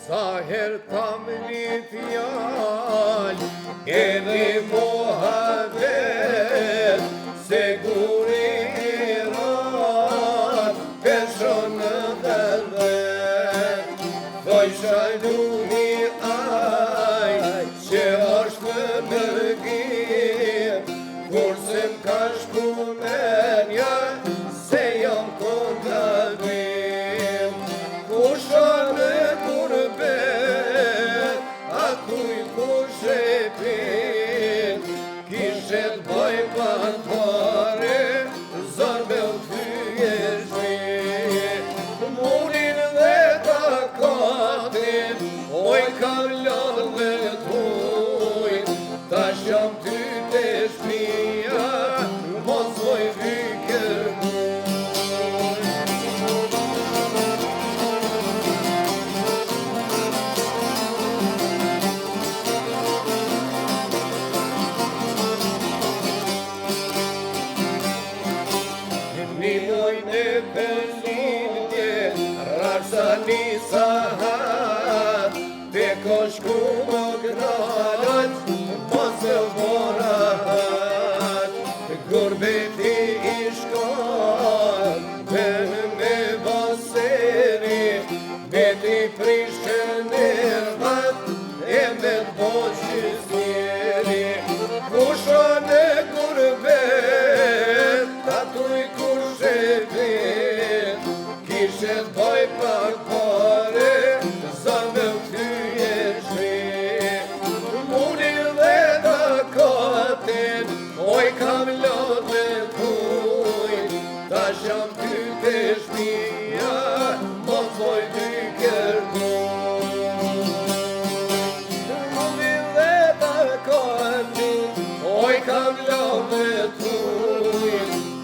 Sa her kam një fjall, edhe muhabet, se guri rat, peshon në dërvet. Doj shaluni aj, që është në nërgim, kur se m'ka shku menja, se jam kontravim. Kusha në kurbet, atuj kush e pin, kishet baj pak pare, zar me u thyje shpin. Munin dhe takatin, oj kam lodh dhe tuj, ta sham ty të shpia, mos voj vyker Nimojnë e përlindje, rarsa një sahat, te ko shku më gnalat, mos e vorahat. Gurbeti i shkon, ben me baseri, beti prishën e rbat, e me t'boqësjeri. Kusha në gurbet, atuj kush e pin, kishet baj pak pare, zar me u thyje shpin. Munin dhe takatin, oj kam lodh me tuj, ta sham ty të shpia, mos voj vyker Munin dhe takatin, oj kam lodh me tuj,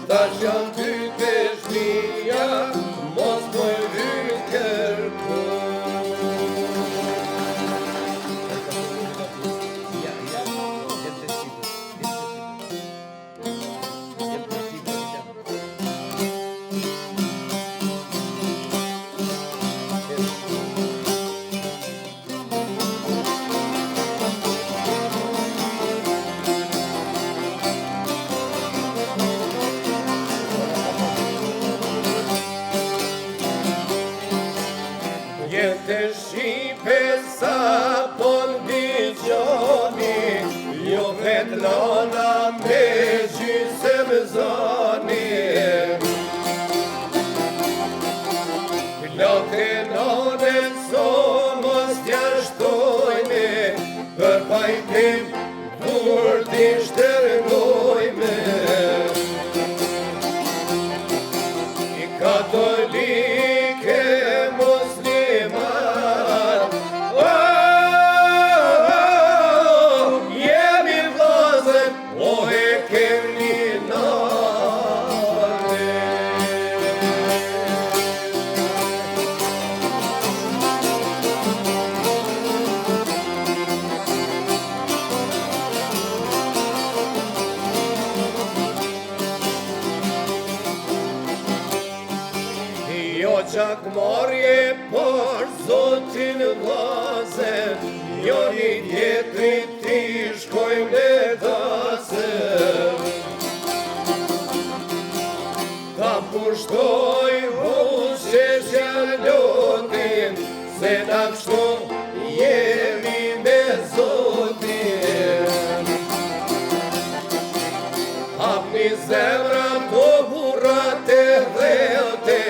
ta sham ty të shpia, mos voj vyker Jetë shqipe sa po ndiqoni, jo vet nana me gjysëm zani. Lote nanen so mos t'ja shtojme, për pajtim kur t'i shtërgojme. I katolike musliman, jemi vllazën, o e kemi nane. Jo qak marje për zotin vllazën, jo një tjetrit t'i shkojmë le dasëm. Ta pushtoj usqeshja lotin, se na kështu jemi me zotin. Hapni zemra po burrat e dheute,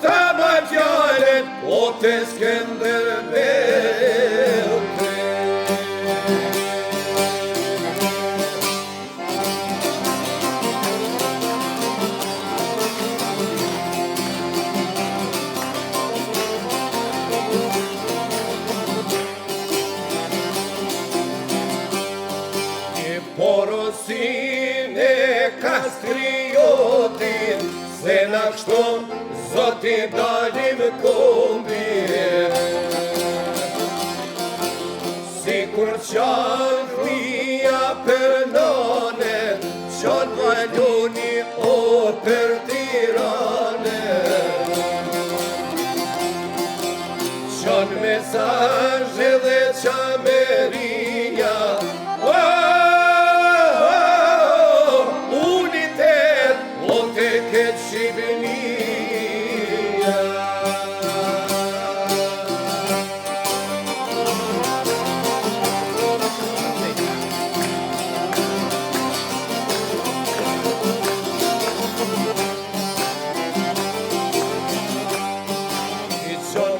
ta ma fjallet, o të Skënderbeute. Porosin e kastriotin, se na kështu zoti dalim kombi. Si kur qanë fmija për nanen, qanë valoni o për Tiranen. mesazhe dhe qameria. Unitet, o te këtë Shqipënia.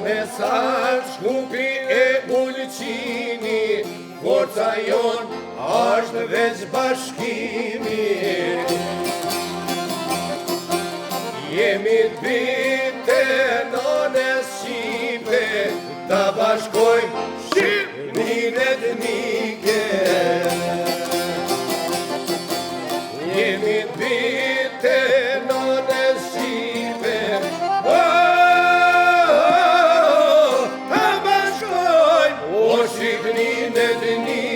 Mesazh shkupi e ulqini, forca jon është veç bashkimi. Jemi t'bite none Shqipe, ta bashkojmë Shqipërinë etnike. Jemi t'bite none Shqipe, Shqipërinë etnike.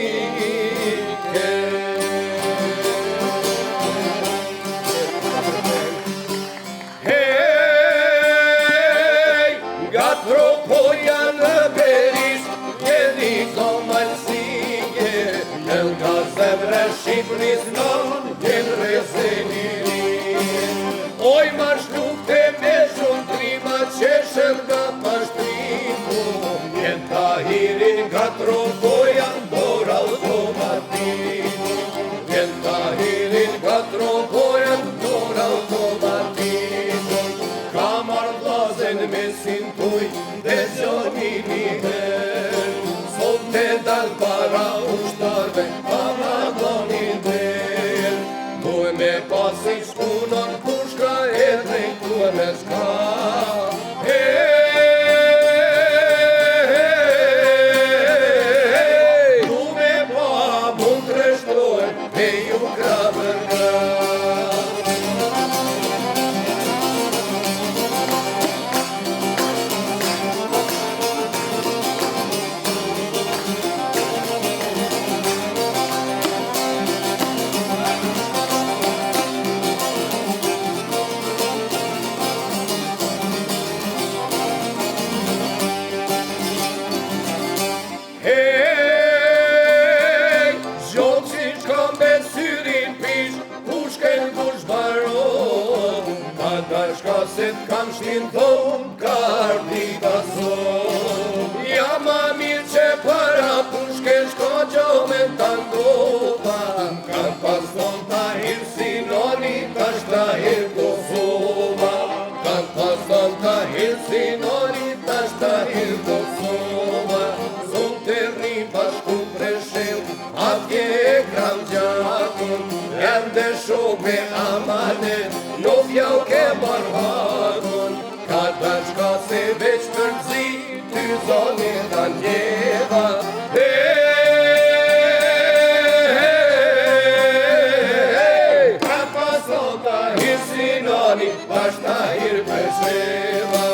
Hej, nga tropoja në Beris, jeni komalësie, jel nga zemre Shqipëris non, jen rezenirin. Oj, marsh lufte me shumë trima, qeshën nga pashtrimu, jen Tahirin nga tropoja ndor automatik. Jen Tahirin nga tropoja ndor automatik. Ka marrë vllazën me sintuj dhe gjoni njëherë, sot te dal para ushtarve pa vagonin del. Duhe me pasi shpunon pushka e drejtue me shka. Se t'kam shtin thonë, karti ka zonë. Ja ma mirë që para pushke shko gjo me tangopa. Kan pas thonë Tahir Sinoni, tash Tahir Kosova. Kan pas thonë Tahir Sinoni, tash Tahir Kosova. Zonë të rrim bashku preshem, atje e kram gjakon. Janë dhe shok me amanet, no fjau ke barhakon. Ka të shka se veç tërzi, ty zoni të njeva. Ka pason Tahir Sinoni, bash Tahir Pesheva.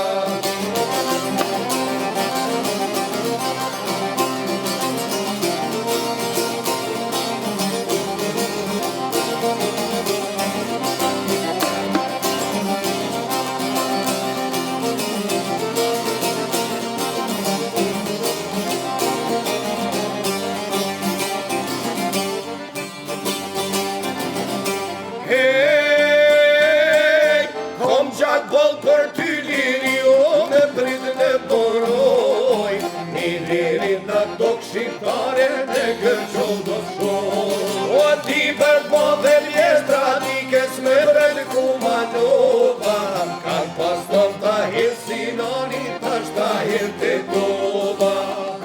Bol për ty liri, o me prit në boroj. Një liri në tok shqiptare në gërqon do shkoj. O ti për po dhe mjestra dikes me pret Kumanova. Kan pas ton Tahir Sinoni, tash Tahir Tetova.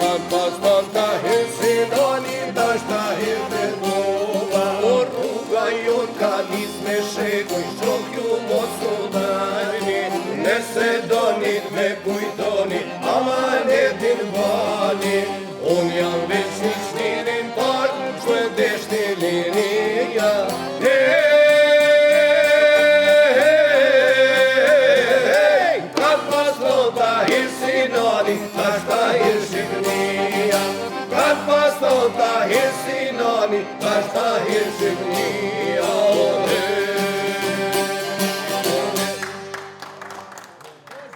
Kan pas ton Tahir Sinoni, tash Tahir Tetova. O rruga jon ka nis me shekuj, shok ju mos u darni. Nëse donit me